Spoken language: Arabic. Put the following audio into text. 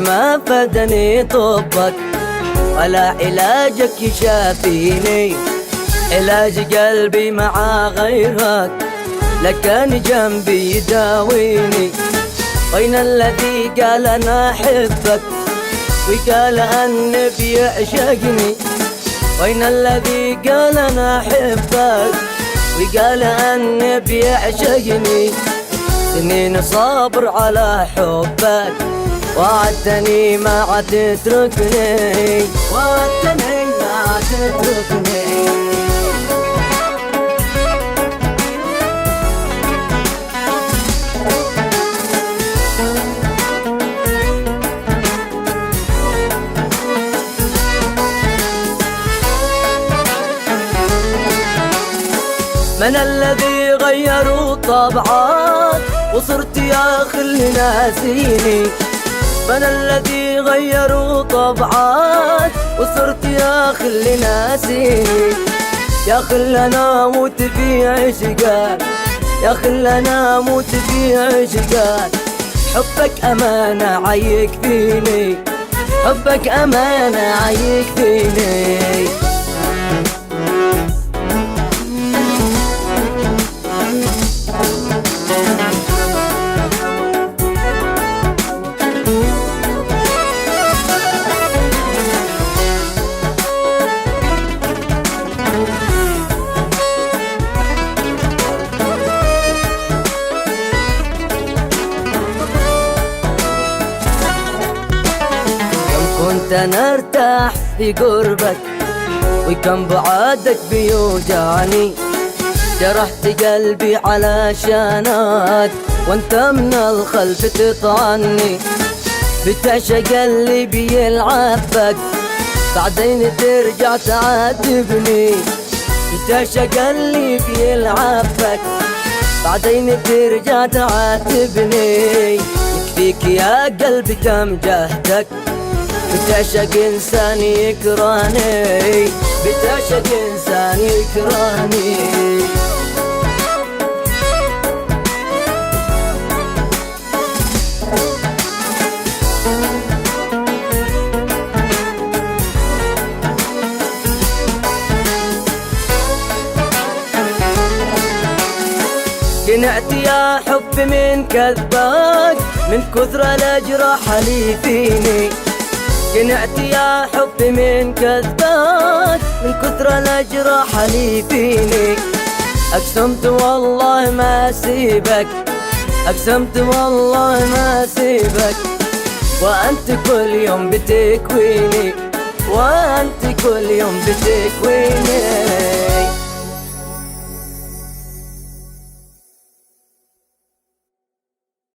ما فادني طبك ولا علاجك يشافيني، علاج قلبي مع غيرك لكان جنبي يداويني. وين الذي قال انا احبك وقال ان بيعشقني؟ وين الذي قال انا احبك وقال ان بيعشقني؟ سنين صابر على حبك وعدتني ما عاد تتركني، وعدتني ما عاد تتركني. من الذي غيروا طبعك وصرت يا خل ناسيني؟ من الذي غيروا طبعك وصرت يا خل ناسيني؟ يا خل انا اموت في عشقك، يا خل انا اموت في عشقك. حبك امانه عيك فيني، حبك امانه عيك فيني. كنت انا ارتاح في قربك وكم بعادك بيوجعني، جرحت قلبي علشانك وانت من الخلف تطعني. بتعشق اللي بيلعبك بعدين ترجع تعاتبني، بتعشق اللي بيلعبك بعدين ترجع تعاتبني. يكفيك يا قلبي كم جهدك، بتعشق انسان يكرهني، بتعشق انسان يكرهني. قنعت يا حب من كذبك من كثر الاجراح اللي فيني، قنعت يا حب من كذبك من كثر الاجراح اللي فيني. اقسمت والله ما اسيبك، اقسمت والله ما اسيبك، وانت كل يوم بتكويني، وانت كل يوم بتكويني.